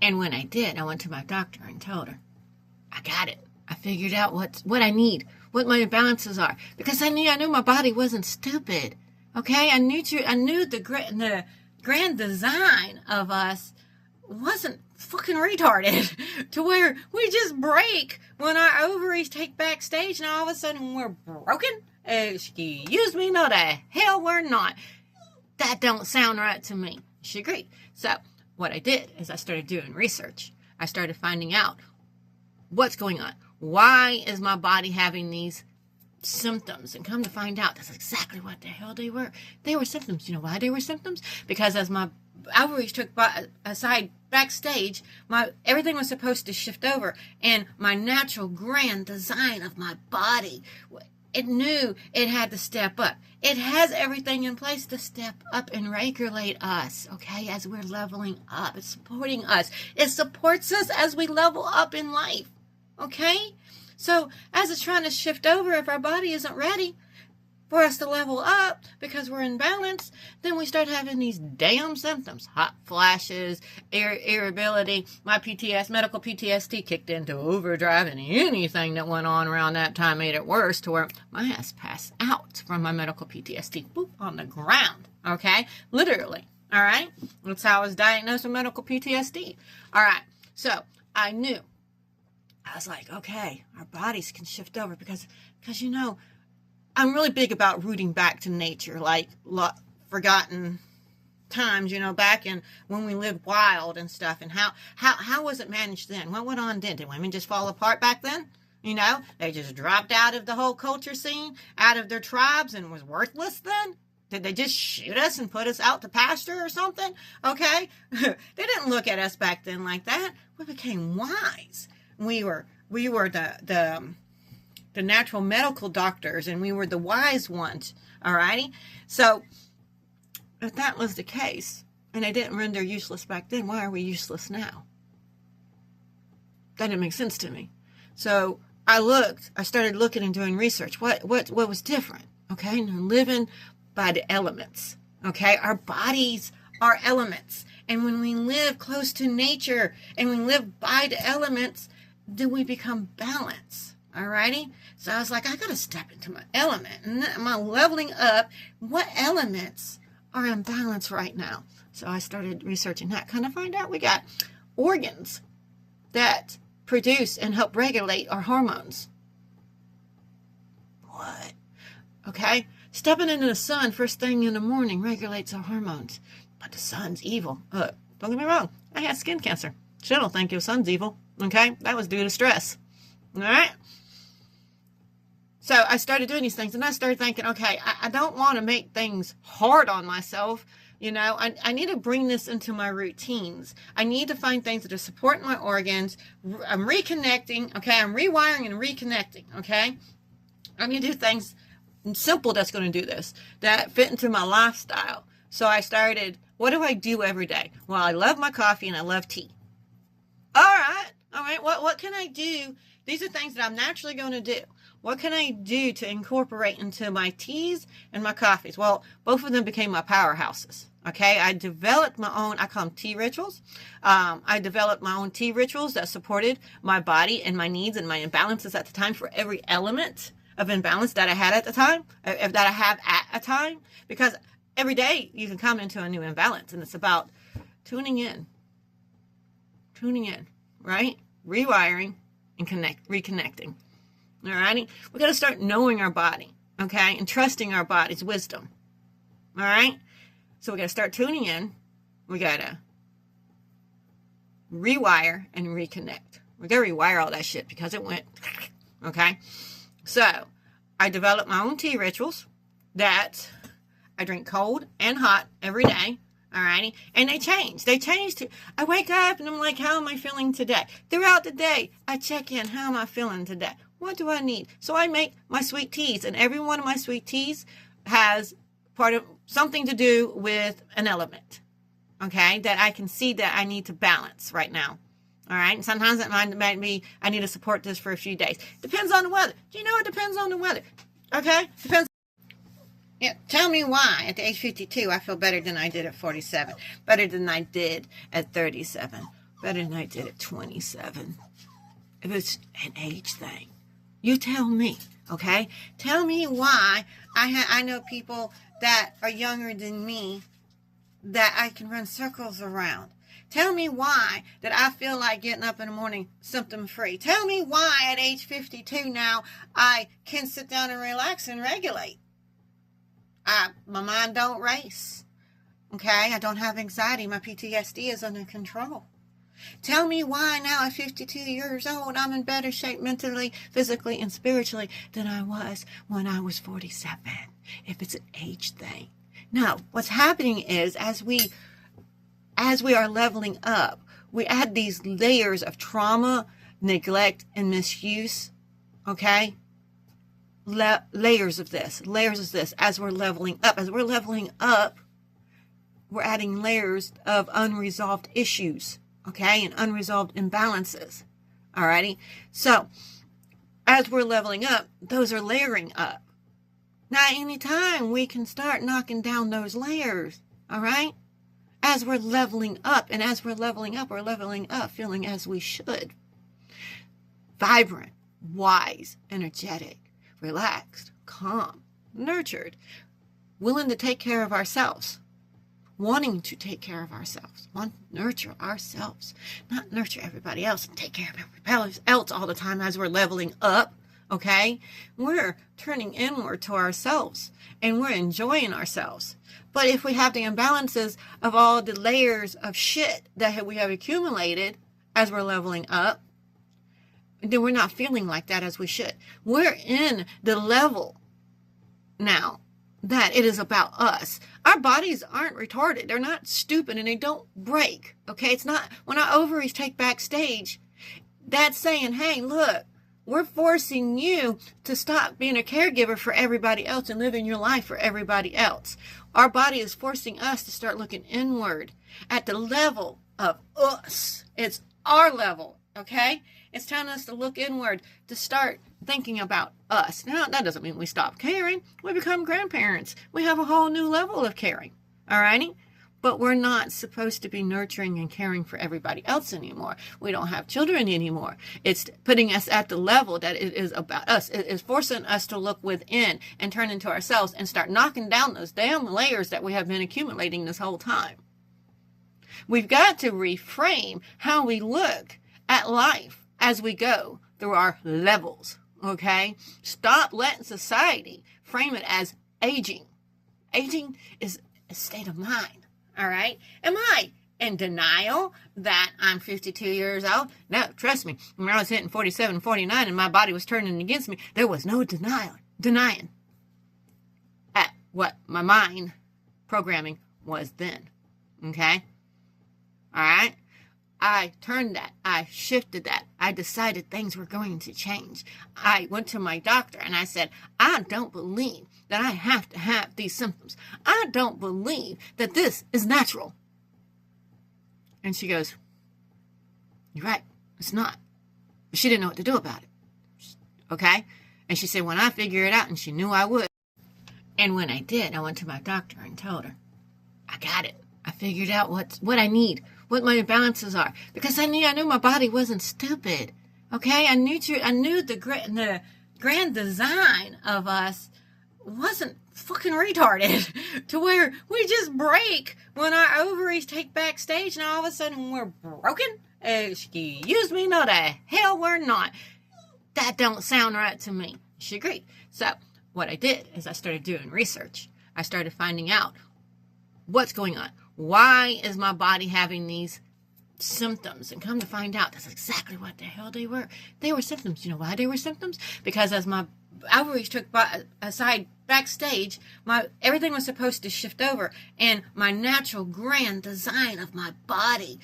And when I did, I went to my doctor and told her, I got it. I figured out what I need, what my imbalances are, because I knew my body wasn't stupid. Okay, I knew the grand design of us wasn't fucking retarded to where we just break when our ovaries take backstage, and all of a sudden we're broken. Excuse me, no the hell we're not. That don't sound right to me. She agreed. So what I did is I started doing research. I started finding out what's going on. Why is my body having these symptoms? And come to find out, that's exactly what the hell they were. They were symptoms. You know why they were symptoms? Because as my ovaries took aside backstage, everything was supposed to shift over, and my natural grand design of my body, it knew it had to step up. It has everything in place to step up and regulate us, okay, as we're leveling up. It's supporting us. It supports us as we level up in life, okay? So as it's trying to shift over, if our body isn't ready for us to level up because we're in balance, then we start having these damn symptoms. Hot flashes, irritability. My medical PTSD kicked into overdrive, and anything that went on around that time made it worse to where my ass passed out from my medical PTSD. Boop, on the ground, okay? Literally, all right? That's how I was diagnosed with medical PTSD. All right, so I knew. I was like, okay, our bodies can shift over because you know, I'm really big about rooting back to nature, like forgotten times, you know, back in when we lived wild and stuff. And how was it managed then? What went on then? Did women just fall apart back then? You know, they just dropped out of the whole culture scene, out of their tribes, and was worthless then? Did they just shoot us and put us out to pasture or something? Okay, they didn't look at us back then like that. We became wise. We were the natural medical doctors, and we were the wise ones, alrighty? So, if that was the case, and they didn't render useless back then, why are we useless now? That didn't make sense to me. So, I started looking and doing research. What was different, okay? And living by the elements, okay? Our bodies are elements, and when we live close to nature, and we live by the elements, then we become balanced. Alrighty, so I was like, I gotta step into my element, and am I leveling up? What elements are in balance right now? So I started researching that. Kind of find out we got organs that produce and help regulate our hormones. What? Okay, stepping into the sun first thing in the morning regulates our hormones, but the sun's evil. Don't get me wrong, I had skin cancer. She don't think your sun's evil. Okay, that was due to stress. All right. So I started doing these things, and I started thinking, okay, I don't want to make things hard on myself. You know, I need to bring this into my routines. I need to find things that are supporting my organs. I'm reconnecting, okay? I'm rewiring and reconnecting, okay? I need to do things simple that's going to do this, that fit into my lifestyle. So I started, what do I do every day? Well, I love my coffee and I love tea. All right, what can I do? These are things that I'm naturally going to do. What can I do to incorporate into my teas and my coffees? Well, both of them became my powerhouses. Okay, I developed my own, I call them tea rituals. I developed my own tea rituals that supported my body and my needs and my imbalances at the time for every element of imbalance that I had at the time, that I have at a time. Because every day you can come into a new imbalance, and it's about tuning in, right? Rewiring and reconnecting. Alrighty? We got to start knowing our body, okay? And trusting our body's wisdom. Alright? So we got to start tuning in. We got to rewire and reconnect. We got to rewire all that shit because it went, okay? So, I developed my own tea rituals that I drink cold and hot every day. Alrighty? And they change. I wake up and I'm like, how am I feeling today? Throughout the day, I check in. How am I feeling today? What do I need? So I make my sweet teas, and every one of my sweet teas has part of something to do with an element, okay, that I can see that I need to balance right now. All right. And sometimes it might be I need to support this for a few days. Depends on the weather. Do you know it depends on the weather? Okay. Depends. Yeah. Tell me why at the age 52 I feel better than I did at 47, better than I did at 37. better than I did at 27. If it's an age thing, you tell me, okay? Tell me why I know people that are younger than me that I can run circles around. Tell me why that I feel like getting up in the morning symptom-free. Tell me why at age 52 now I can sit down and relax and regulate. My mind don't race. Okay? I don't have anxiety. My PTSD is under control. Tell me why now at 52 years old I'm in better shape mentally, physically, and spiritually than I was when I was 47. If it's an age thing. No, what's happening is as we are leveling up, we add these layers of trauma, neglect, and misuse. Okay? Layers of this as we're leveling up. As we're leveling up, we're adding layers of unresolved issues. Okay? And unresolved imbalances. Alrighty? So, as we're leveling up, those are layering up. Now, anytime we can start knocking down those layers, all right? As we're leveling up, and as we're leveling up feeling as we should. Vibrant, wise, energetic, relaxed, calm, nurtured, willing to take care of ourselves, wanting to take care of ourselves, want to nurture ourselves, not nurture everybody else and take care of everybody else all the time as we're leveling up. Okay, we're turning inward to ourselves and we're enjoying ourselves. But if we have the imbalances of all the layers of shit that we have accumulated as we're leveling up, then we're not feeling like that as we should. We're in the level now that it is about us. Our bodies aren't retarded. They're not stupid and they don't break. Okay, it's not when our ovaries take backstage, that's saying, hey, look, we're forcing you to stop being a caregiver for everybody else and living your life for everybody else. Our body is forcing us to start looking inward at the level of us. It's our level, okay? It's telling us to look inward, to start thinking about us. Now, that doesn't mean we stop caring. We become grandparents. We have a whole new level of caring, all righty? But we're not supposed to be nurturing and caring for everybody else anymore. We don't have children anymore. It's putting us at the level that it is about us. It is forcing us to look within and turn into ourselves and start knocking down those damn layers that we have been accumulating this whole time. We've got to reframe how we look at life as we go through our levels, okay? Stop letting society frame it as aging. Aging is a state of mind. All right. Am I in denial that I'm 52 years old? No, trust me. When I was hitting 47, 49 and my body was turning against me, there was no denying at what my mind programming was then. Okay. All right. I turned that. I shifted that. I decided things were going to change. I went to my doctor and I said, I don't believe that I have to have these symptoms. I don't believe that this is natural. And she goes, you're right. It's not. But she didn't know what to do about it. Okay? And she said, when I figure it out, and she knew I would. And when I did, I went to my doctor and told her, I got it. I figured out what I need, what my imbalances are, because I knew my body wasn't stupid. Okay, I knew the grand design of us wasn't fucking retarded to where we just break when our ovaries take backstage and all of a sudden we're broken. Excuse me, no the hell we're not. That don't sound right to me. She agreed. So what I did is I started doing research. I started finding out what's going on. Why is my body having these symptoms? And come to find out, that's exactly what the hell they were. They were symptoms. You know why they were symptoms? Because as my ovaries took aside backstage, everything was supposed to shift over. And my natural grand design of my body,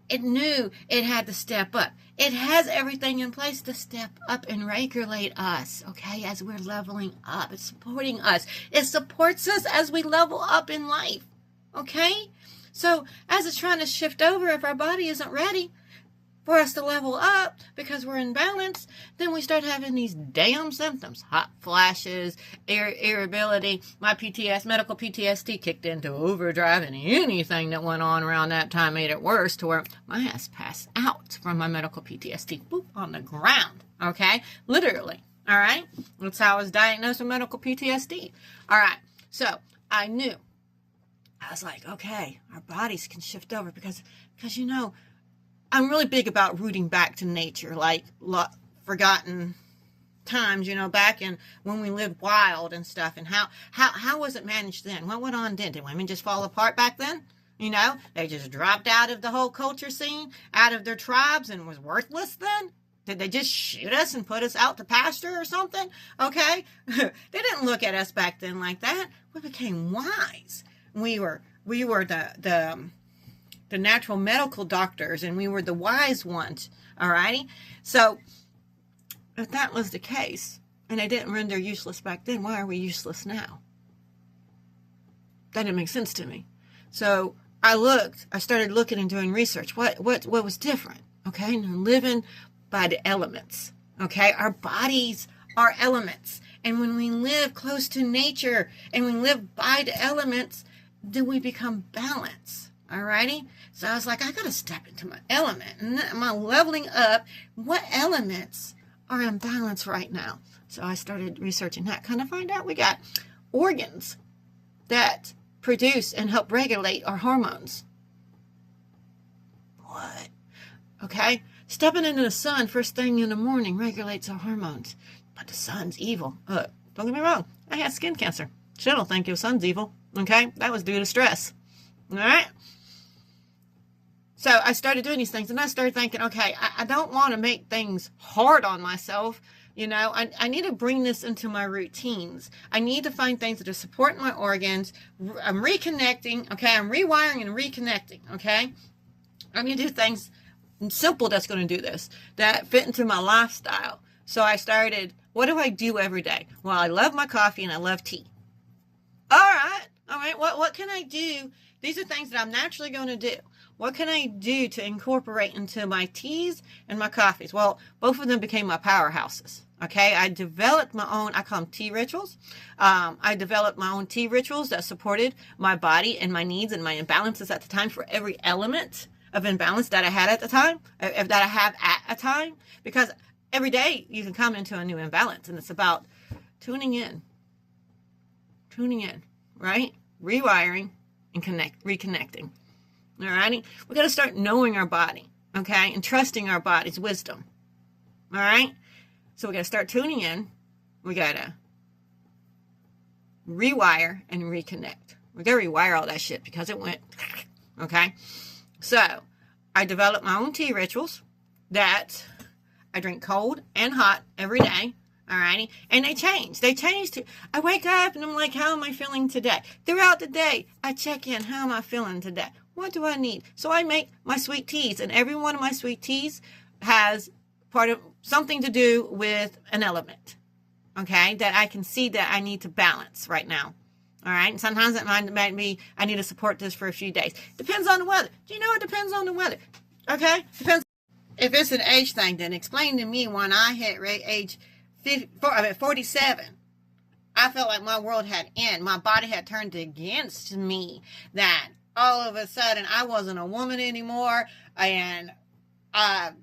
it knew it had to step up. It has everything in place to step up and regulate us, okay, as we're leveling up. It's supporting us. It supports us as we level up in life. Okay? So, as it's trying to shift over, if our body isn't ready, for us to level up because we're in balance, then we start having these damn symptoms. Hot flashes, irritability. My medical PTSD kicked into overdrive, and anything that went on around that time made it worse to where my ass passed out from my medical PTSD. Boop, on the ground. Okay? Literally. All right? That's how I was diagnosed with medical PTSD. All right. So I knew. I was like, okay, our bodies can shift over because I'm really big about rooting back to nature, like forgotten times, back in when we lived wild and stuff. And how was it managed then? What went on then? Did women just fall apart back then? They just dropped out of the whole culture scene, out of their tribes, and was worthless then? Did they just shoot us and put us out to pasture or something? Okay? They didn't look at us back then like that. We became wise. We were the natural medical doctors, and we were the wise ones. Alrighty? So, if that was the case, and they didn't render useless back then, why are we useless now? That didn't make sense to me. So, I started looking and doing research. What was different? Okay? And living by the elements. Okay? Our bodies are elements. And when we live close to nature and we live by the elements, then we become balanced. Alrighty? So I was like, I gotta step into my element. And am I leveling up? What elements are in balance right now? So I started researching that. Kind of find out we got organs that produce and help regulate our hormones. What? Okay? Stepping into the sun first thing in the morning regulates our hormones. But the sun's evil. Don't get me wrong. I had skin cancer. Still don't think the sun's evil. Okay? That was due to stress. Alright? So I started doing these things, and I started thinking, okay, I don't want to make things hard on myself. I need to bring this into my routines. I need to find things that are supporting my organs. I'm reconnecting, okay? I'm rewiring and reconnecting, okay? I'm going to do things simple that's going to do this, that fit into my lifestyle. So I started, what do I do every day? Well, I love my coffee and I love tea. All right. What can I do? These are things that I'm naturally going to do. What can I do to incorporate into my teas and my coffees? Well, both of them became my powerhouses. Okay, I developed my own, I call them tea rituals. I developed my own tea rituals that supported my body and my needs and my imbalances at the time for every element of imbalance that I had at the time, that I have at a time. Because every day you can come into a new imbalance, and it's about tuning in, right? Rewiring and reconnecting. Alrighty? We got to start knowing our body, okay? And trusting our body's wisdom. Alright? So we got to start tuning in. We got to rewire and reconnect. We got to rewire all that shit because it went, okay? So, I developed my own tea rituals that I drink cold and hot every day. Alrighty? And they change. I wake up and I'm like, how am I feeling today? Throughout the day, I check in. How am I feeling today? What do I need? So I make my sweet teas, and every one of my sweet teas has part of something to do with an element, okay, that I can see that I need to balance right now. All right, and sometimes it might be I need to support this for a few days. Depends on the weather. Do you know it depends on the weather? Okay, depends. If it's an age thing, then explain to me when I hit age 47. I felt like my world had ended. My body had turned against me. That all of a sudden I wasn't a woman anymore, and that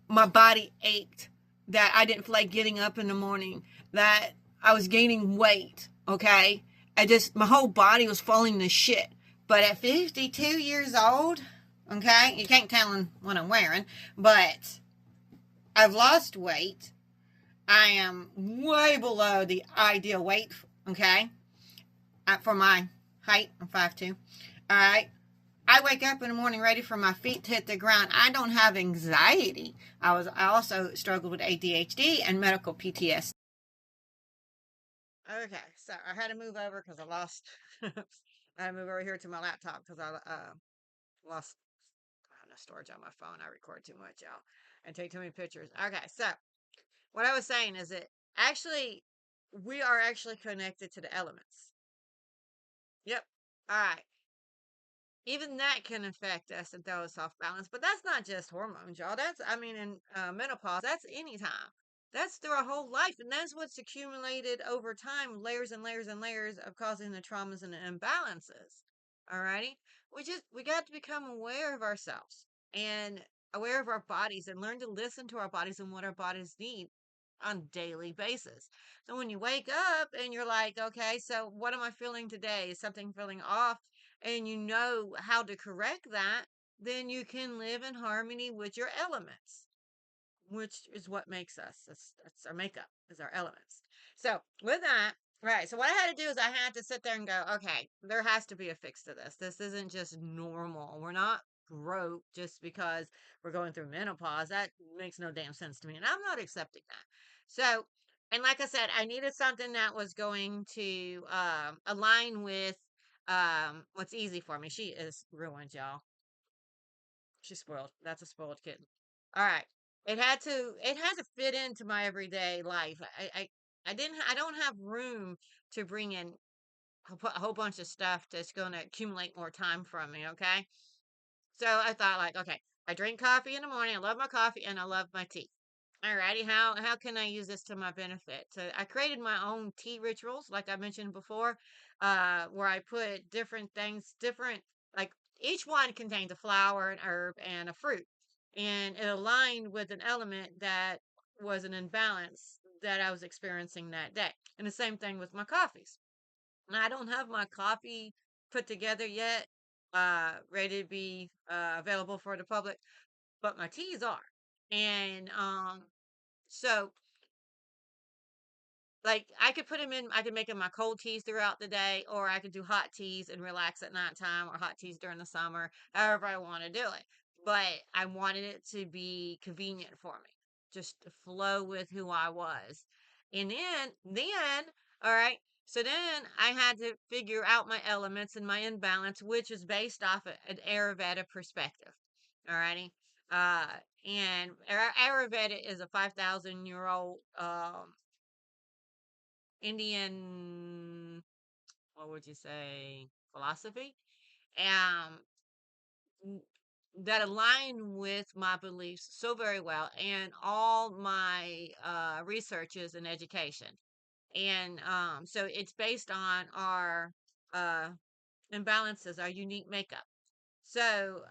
my body ached, that I didn't feel like getting up in the morning, that I was gaining weight, okay? My whole body was falling to shit. But at 52 years old, okay, you can't tell what I'm wearing, but I've lost weight. I am way below the ideal weight, okay? For my height, I'm 5'2". All right. I wake up in the morning ready for my feet to hit the ground. I don't have anxiety. I also struggled with ADHD and medical PTSD. Okay, so I had to move over because I lost. I had to move over here to my laptop because I lost. I have no storage on my phone. I record too much, y'all, and take too many pictures. Okay, so what I was saying is that actually we are actually connected to the elements. Yep. All right. even that can affect us and throw us off balance. But that's not just hormones, y'all. That's, I mean, in menopause, that's any time. That's through our whole life. And that's what's accumulated over time, layers and layers and layers of causing the traumas and the imbalances. Alrighty? We got to become aware of ourselves and aware of our bodies and learn to listen to our bodies and what our bodies need on a daily basis. So when you wake up and you're like, okay, so what am I feeling today? Is something feeling off? And you know how to correct that, then you can live in harmony with your elements, which is what makes us. That's our makeup, is our elements. So with that, right. So what I had to do is I had to sit there and go, okay, there has to be a fix to this. This isn't just normal. We're not broke just because we're going through menopause. That makes no damn sense to me. And I'm not accepting that. So, and like I said, I needed something that was going to align with what's easy for me. She is ruined, y'all. She's spoiled. That's a spoiled kitten. All right. It had to fit into my everyday life. I don't have room to bring in a whole bunch of stuff that's going to accumulate more time from me, okay? So I thought like, okay, I drink coffee in the morning. I love my coffee and I love my tea. Alrighty, how can I use this to my benefit? So I created my own tea rituals, like I mentioned before, where I put different things, different like each one contains a flower, an herb, and a fruit, and it aligned with an element that was an imbalance that I was experiencing that day. And the same thing with my coffees. And I don't have my coffee put together yet, ready to be available for the public, but my teas are. And so like, I could put them in I could make them my cold teas throughout the day, or I could do hot teas and relax at nighttime, or hot teas during the summer, however I wanna do it. But I wanted it to be convenient for me, just to flow with who I was. And then, all right, so then I had to figure out my elements and my imbalance, which is based off an Ayurveda perspective. Alrighty. And Ayurveda is a 5,000-year-old Indian, what would you say, philosophy, um, n- that align with my beliefs so very well, and all my researches and education. And so it's based on our uh, imbalances, our unique makeup. So,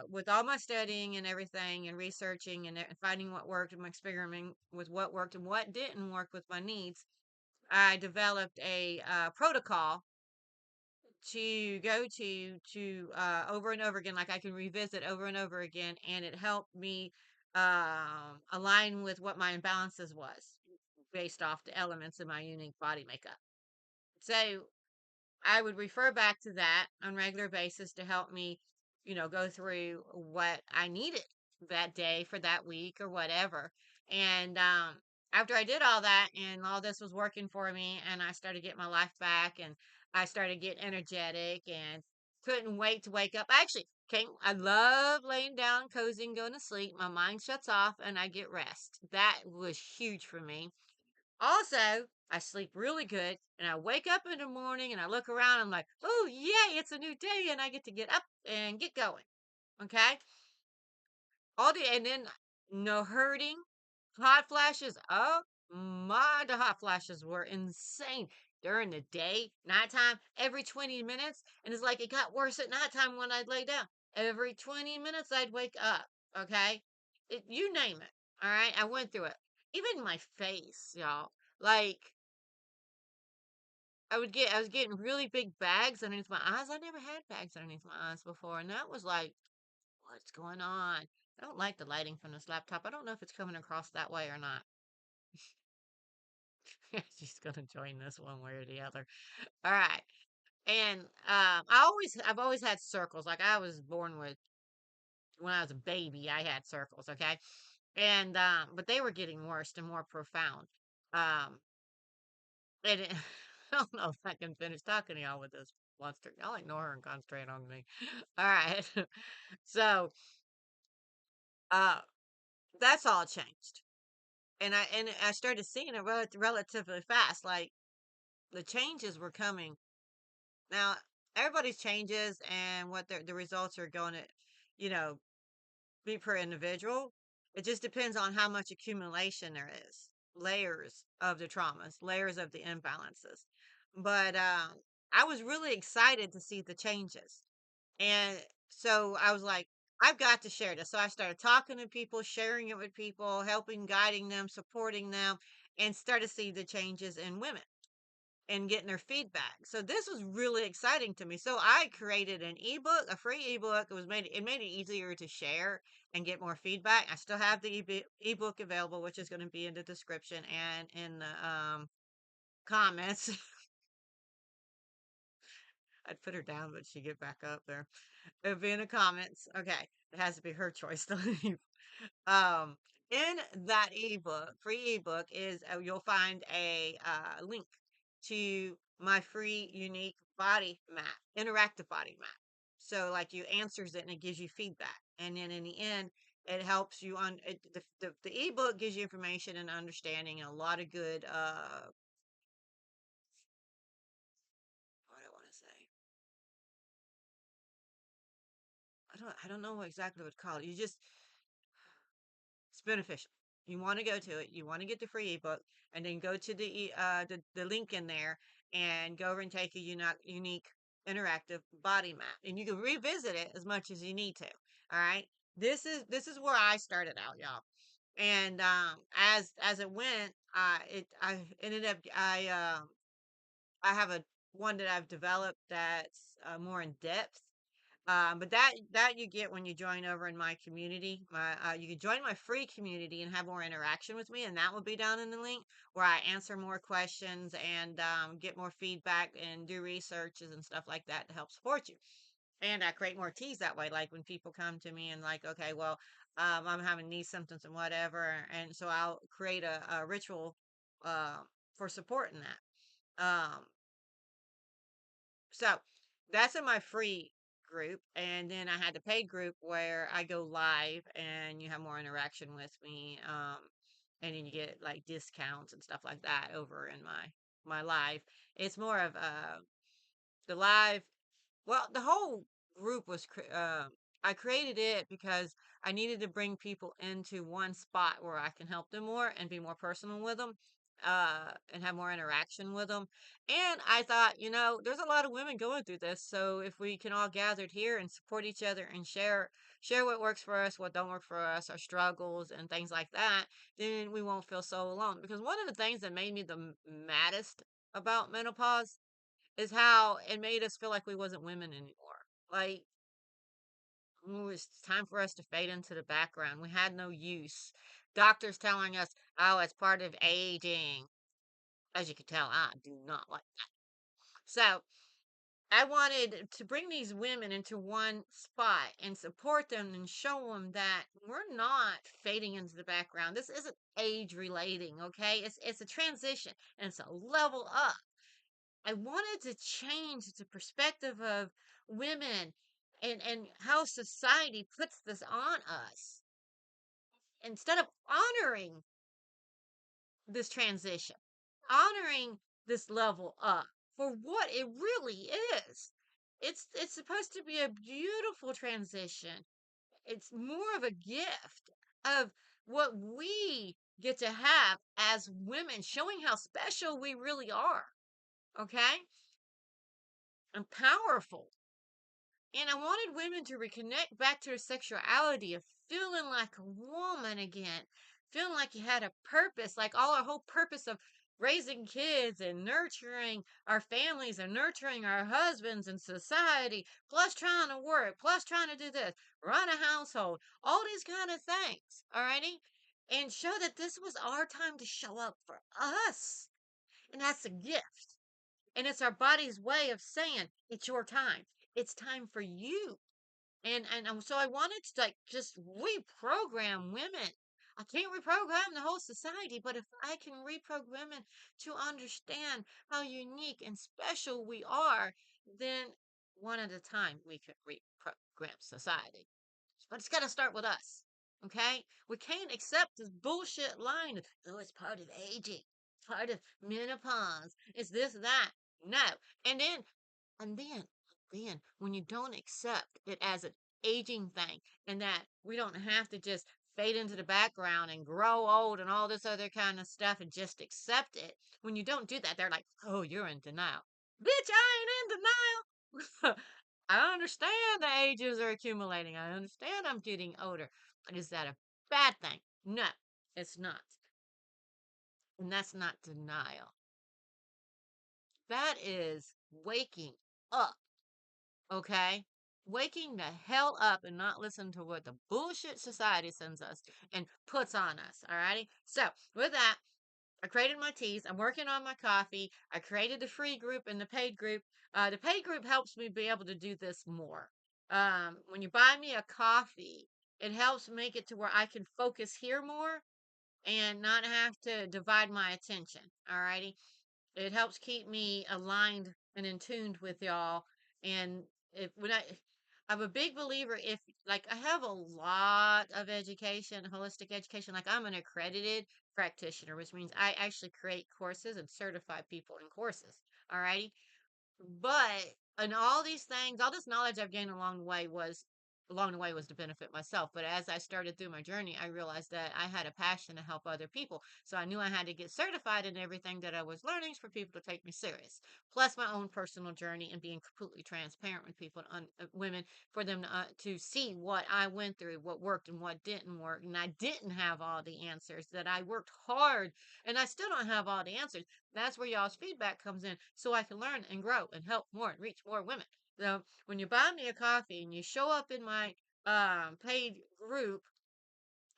with all my studying and everything, and researching and finding what worked, and experimenting with what worked and what didn't work with my needs, I developed a protocol to go to over and over again. Like I can revisit over and over again, and it helped me align with what my imbalances was based off the elements of my unique body makeup. So I would refer back to that on regular basis to help me, go through what I needed that day for that week or whatever. And after I did all that and all this was working for me, and I started getting my life back, and I started getting energetic and couldn't wait to wake up. I love laying down, cozy, and going to sleep. My mind shuts off and I get rest. That was huge for me. Also, I sleep really good and I wake up in the morning and I look around. I'm like, oh, yay, it's a new day and I get to get up and get going. Okay. All day. And then no hurting, hot flashes. Oh my, the hot flashes were insane during the day, nighttime, every 20 minutes. And it's like it got worse at nighttime when I'd lay down. Every 20 minutes, I'd wake up. Okay. You name it. All right. I went through it. Even my face, y'all. Like, I was getting really big bags underneath my eyes. I never had bags underneath my eyes before, and that was like, what's going on? I don't like the lighting from this laptop. I don't know if it's coming across that way or not. She's gonna join this one way or the other. All right. And I've always had circles. Like I was born with when I was a baby, I had circles, okay? And but they were getting worse and more profound. Um and it, I don't know if I can finish talking to y'all with this monster. Y'all ignore her and concentrate on me. All right. So, uh, that's all changed. And I started seeing it relatively fast. Like the changes were coming. Now, everybody's changes and what the results are going to, you know, be per individual. It just depends on how much accumulation there is, layers of the traumas, layers of the imbalances. But I was really excited to see the changes. And so I was like, I've got to share this. So I started talking to people, sharing it with people, helping, guiding them, supporting them, and started to see the changes in women and getting their feedback. So this was really exciting to me. So I created an ebook, a free ebook. It made it easier to share and get more feedback. I still have the ebook available, which is going to be in the description and in the comments. I'd put her down, but she get back up there. It'll be in the comments. Okay, it has to be her choice to leave. Um, in that ebook, free ebook is you'll find a link to my free unique body map, interactive body map. So like you answers it and it gives you feedback, and then in the end, it helps you on the ebook gives you information and understanding and a lot of good what do I want to say? I don't know exactly what to call it. You just it's beneficial. You want to go to it. You want to get the free ebook, and then go to the link in there and go over and take a unique interactive body map, and you can revisit it as much as you need to. All right. This is where I started out, y'all. And as it went, I ended up I have a one that I've developed that's more in depth, but that you get when you join over in my community. You can join my free community and have more interaction with me, and that will be down in the link where I answer more questions and get more feedback and do researches and stuff like that to help support you. And I create more teas that way. Like when people come to me and like, okay, well, I'm having these symptoms and whatever, and so I'll create a ritual uh, for supporting that. So that's in my free group. And then I had the paid group where I go live and you have more interaction with me. And then you get like discounts and stuff like that over in my live. It's more of the live. Well, the whole group was I created it because I needed to bring people into one spot where I can help them more and be more personal with them, and have more interaction with them. And I thought, there's a lot of women going through this, so if we can all gathered here and support each other and share what works for us, what don't work for us, our struggles and things like that, then we won't feel so alone. Because one of the things that made me the maddest about menopause is how it made us feel like we wasn't women anymore. Like, it was time for us to fade into the background. We had no use. Doctors telling us, oh, it's part of aging. As you can tell, I do not like that. So, I wanted to bring these women into one spot and support them and show them that we're not fading into the background. This isn't age relating, okay? It's a transition and it's a level up. I wanted to change the perspective of women and how society puts this on us instead of honoring this transition, honoring this level up for what it really is. It's supposed to be a beautiful transition. It's more of a gift of what we get to have as women, showing how special we really are. Okay? And powerful. And I wanted women to reconnect back to their sexuality of feeling like a woman again, feeling like you had a purpose, like all our whole purpose of raising kids and nurturing our families and nurturing our husbands and society, plus trying to work, plus trying to do this, run a household, all these kind of things. Alrighty? And show that this was our time to show up for us. And that's a gift. And it's our body's way of saying, it's your time. It's time for you. And so I wanted to like just reprogram women. I can't reprogram the whole society, but if I can reprogram women to understand how unique and special we are, then one at a time we can reprogram society. But it's got to start with us. Okay? We can't accept this bullshit line of, oh, it's part of aging, part of menopause, it's this, that. No. And then then when you don't accept it as an aging thing and that we don't have to just fade into the background and grow old and all this other kind of stuff and just accept it. When you don't do that, they're like, oh, you're in denial. Bitch, I ain't in denial. I understand the ages are accumulating. I understand I'm getting older. But is that a bad thing? No, it's not. And that's not denial. That is waking up, okay? Waking the hell up and not listen to what the bullshit society sends us and puts on us, alrighty? So, with that, I created my teas. I'm working on my coffee. I created the free group and the paid group. The paid group helps me be able to do this more. When you buy me a coffee, it helps make it to where I can focus here more and not have to divide my attention. Alrighty. It helps keep me aligned and in tuned with y'all. And if when I'm a big believer if like I have a lot of education, holistic education, like I'm an accredited practitioner, which means I actually create courses and certify people in courses. Alrighty. But and all these things, all this knowledge I've gained along the way was to benefit myself. But as I started through my journey, I realized that I had a passion to help other people. So I knew I had to get certified in everything that I was learning for people to take me serious. Plus my own personal journey and being completely transparent with people, women, for them to see what I went through, what worked and what didn't work. And I didn't have all the answers, that I worked hard and I still don't have all the answers. That's where y'all's feedback comes in so I can learn and grow and help more and reach more women. So when you buy me a coffee and you show up in my paid group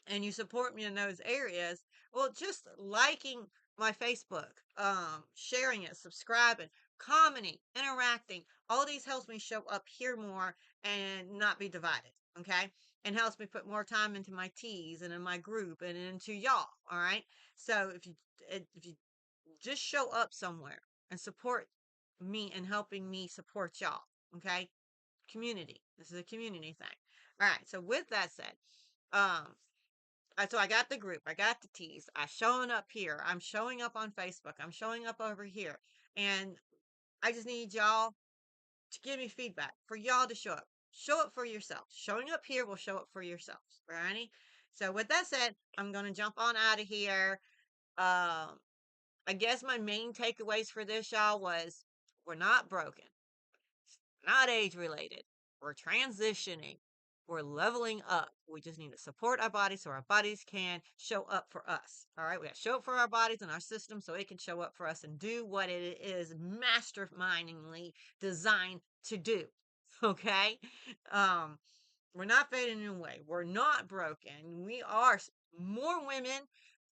and you support me in those areas, well, just liking my Facebook, sharing it, subscribing, commenting, interacting, all these helps me show up here more and not be divided. Okay. And helps me put more time into my teas and in my group and into y'all. All right. So if you just show up somewhere and support me and helping me support y'all. Okay. Community. This is a community thing. All right. So with that said, um, so I got the group, I got the teas, I'm showing up here, I'm showing up on Facebook, I'm showing up over here. And I just need y'all to give me feedback, for y'all to show up. Show up for yourselves. Showing up here will show up for yourselves. Alrighty. So with that said, I'm gonna jump on out of here. Um, I guess my main takeaways for this, y'all, was we're not broken, not age related. We're transitioning. We're leveling up. We just need to support our bodies so our bodies can show up for us. All right. We got to show up for our bodies and our system so it can show up for us and do what it is mastermindingly designed to do. Okay. Um, we're not fading away. We're not broken. We are more women,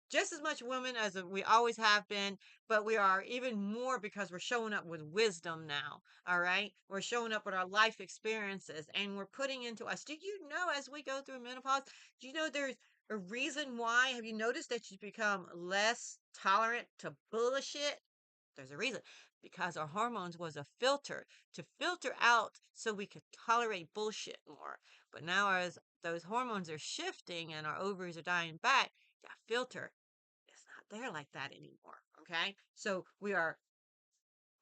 just as much women as we always have been, but we are even more because we're showing up with wisdom now. All right. We're showing up with our life experiences and we're putting into us. Do you know, as we go through menopause, do you know there's a reason why? Have you noticed that you become less tolerant to bullshit? There's a reason, because our hormones was a filter to filter out so we could tolerate bullshit more. But now as those hormones are shifting and our ovaries are dying back, that filter is not there like that anymore. Okay. So we are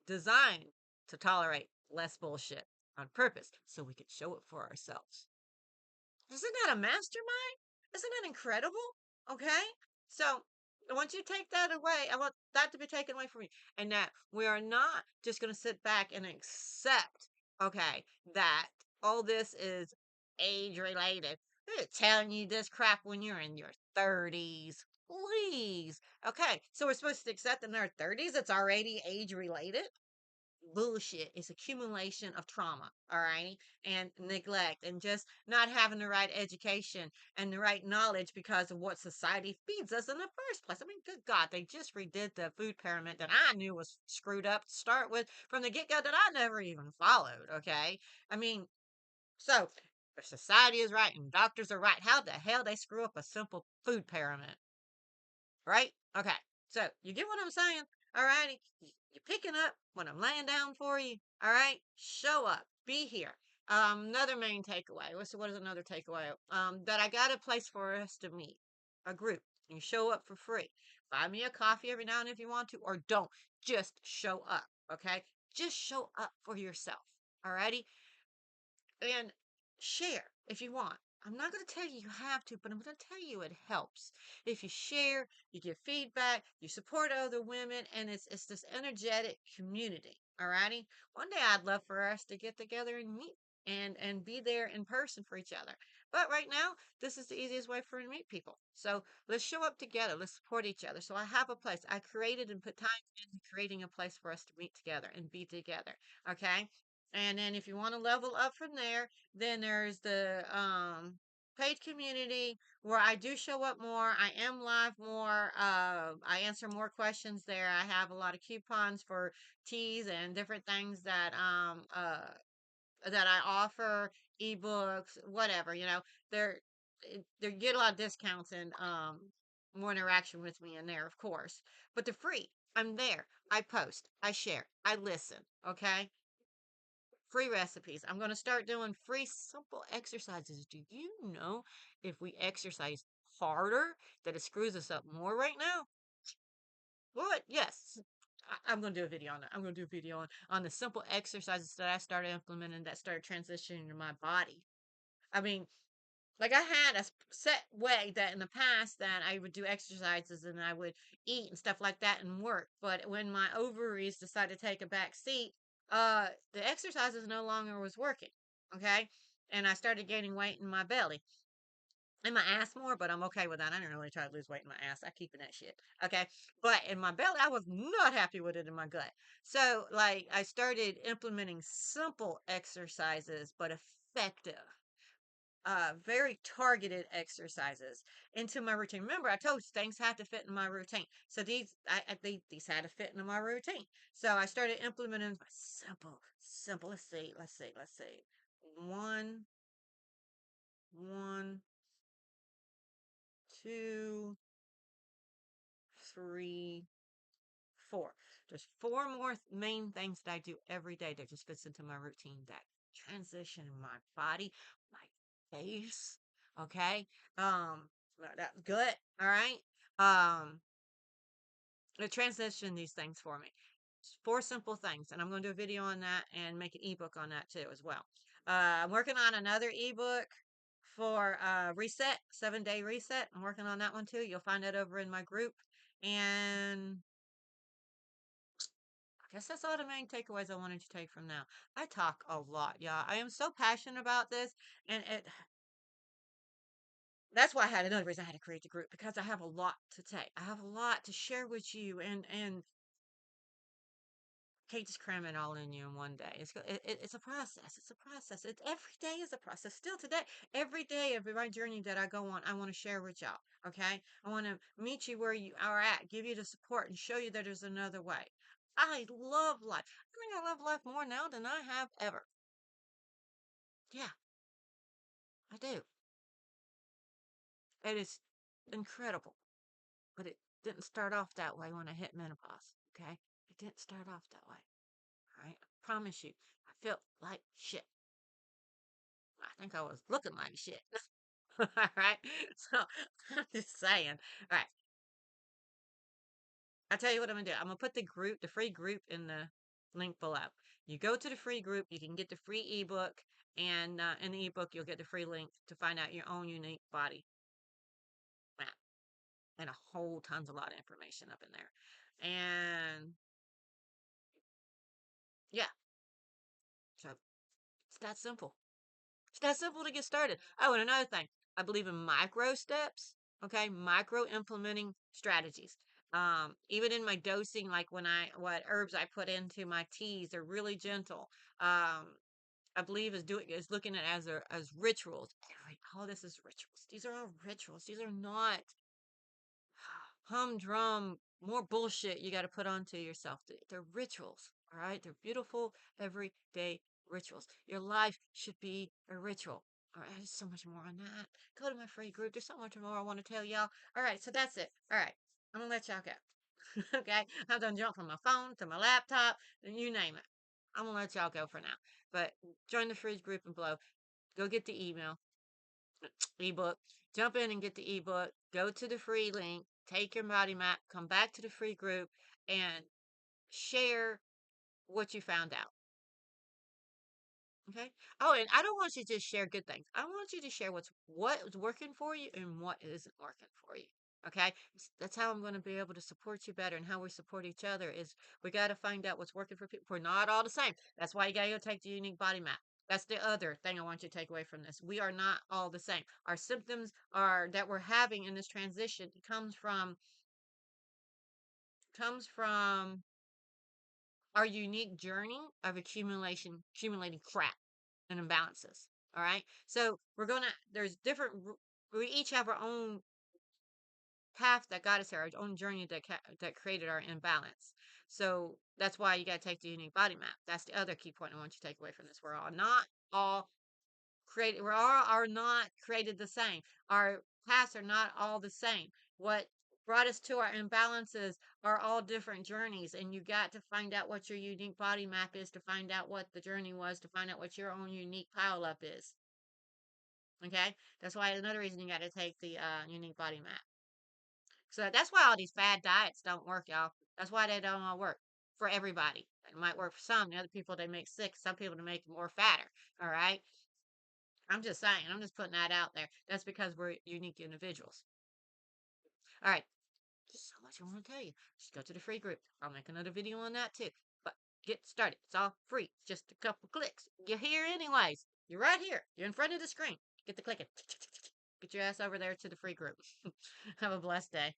designed to tolerate less bullshit on purpose so we can show it for ourselves. Isn't that a mastermind? Isn't that incredible? Okay. So once you take that away, I want that to be taken away from me. And that we are not just going to sit back and accept, okay, that all this is age related. They're telling you this crap when you're in your 30s. Please. Okay. So we're supposed to accept in our 30s it's already age related? Bullshit. It's accumulation of trauma, all right, and neglect, and just not having the right education and the right knowledge because of what society feeds us in the first place. I mean, good God, they just redid the food pyramid that I knew was screwed up to start with from the get go that I never even followed. Okay, I mean, so if society is right and doctors are right, how the hell they screw up a simple food pyramid? Right? Okay. So you get what I'm saying? All righty. You're picking up when I'm laying down for you. All right. Show up. Be here. Another main takeaway. What is another takeaway? That I got a place for us to meet. A group. You show up for free. Buy me a coffee every now and then if you want to, or don't. Just show up. Okay. Just show up for yourself. Alrighty? And share if you want. I'm not going to tell you you have to, but I'm going to tell you it helps. If you share, you give feedback, you support other women, and it's this energetic community. Alrighty. One day I'd love for us to get together and meet and be there in person for each other. But right now, this is the easiest way for me to meet people. So let's show up together. Let's support each other. So I have a place. I created and put time into creating a place for us to meet together and be together. Okay. And then if you want to level up from there, then there's the paid community where I do show up more. I am live more. I answer more questions there. I have a lot of coupons for teas and different things that I offer, ebooks, whatever, they're they get a lot of discounts and more interaction with me in there, of course. But they're free. I'm there. I post, I share, I listen. Okay. Free recipes. I'm going to start doing free simple exercises. Do you know if we exercise harder that it screws us up more right now? What? Yes. I'm going to do a video on that. I'm going to do a video on the simple exercises that I started implementing that started transitioning to my body. I mean, like I had a set way that in the past that I would do exercises and I would eat and stuff like that and work. But when my ovaries decided to take a back seat, the exercises no longer was working. Okay. And I started gaining weight in my belly and my ass more, but I'm okay with that. I didn't really try to lose weight in my ass. I keep in that shit. Okay. But in my belly, I was not happy with it in my gut. So like I started implementing simple exercises, but effective very targeted exercises into my routine. Remember, I told you things had to fit in my routine. So these had to fit into my routine. So I started implementing simple. Let's see. One, one, two, three, four. There's four more main things that I do every day that just fits into my routine that transition in my body, my face. Okay. That's good. All right. Um, it transition these things for me. It's four simple things, and I'm going to do a video on that and make an ebook on that too as well. I'm working on another ebook for reset, 7-day reset. I'm working on that one too. You'll find that over in my group. And I guess that's all the main takeaways I wanted to take from now. I talk a lot, y'all. I am so passionate about this, and that's why I had another reason I had to create the group because I have a lot to take. I have a lot to share with you, and can't just cram it all in you in one day. It's a process. It's a process. Every day is a process. Still today, every day of my journey that I go on, I want to share with y'all. Okay, I want to meet you where you are at, give you the support, and show you that there's another way. I love life. I think I love life more now than I have ever. Yeah, I do. It is incredible, but it didn't start off that way when I hit menopause. Okay, it didn't start off that way. All right, I promise you, I felt like shit. I think I was looking like shit. All right. So I'm just saying. All right. I'll tell you what I'm gonna do. I'm gonna put the free group in the link below. You go to the free group, you can get the free ebook, and in the ebook you'll get the free link to find out your own unique body map and a whole tons a lot of information up in there. And yeah, so it's that simple. It's that simple to get started. Oh, and another thing, I believe in micro steps. Okay, micro implementing strategies. Even in my dosing, like what herbs I put into my teas are really gentle. I believe is looking at as rituals. All this is rituals. These are all rituals. These are not humdrum, more bullshit you got to put onto yourself. They're rituals, all right? They're beautiful, everyday rituals. Your life should be a ritual. All right, there's so much more on that. Go to my free group. There's so much more I want to tell y'all. All right, so that's it. All right, I'm gonna let y'all go. Okay, I'm done jump from my phone to my laptop, and you name it. I'm gonna let y'all go for now. But join the free group and below. Go get the ebook. Jump in and get the ebook. Go to the free link. Take your body map. Come back to the free group and share what you found out. Okay. Oh, and I don't want you to just share good things. I want you to share what is working for you and what isn't working for you. Okay. That's how I'm going to be able to support you better, and how we support each other is we got to find out what's working for people. We're not all the same. That's why you got to go take the unique body map. That's the other thing I want you to take away from this. We are not all the same. Our symptoms are that we're having in this transition comes from our unique journey of accumulating crap and imbalances. All right. So there's we each have our own path that got us here, our own journey that created our imbalance. So that's why you got to take the unique body map. That's the other key point I want you to take away from this. We're all are not created the same. Our paths are not all the same. What brought us to our imbalances are all different journeys, and you got to find out what your unique body map is to find out what the journey was, to find out what your own unique pile up is. Okay, that's why another reason you got to take the unique body map. So that's why all these fad diets don't work, y'all. That's why they don't all work for everybody. It might work for some. The other people they make sick. Some people to make more fatter. All right. I'm just saying. I'm just putting that out there. That's because we're unique individuals. All right. Just so much I want to tell you. Just go to the free group. I'll make another video on that too. But get started. It's all free. It's just a couple clicks. You're here anyways. You're right here. You're in front of the screen. Get the clicking. Get your ass over there to the free group. Have a blessed day.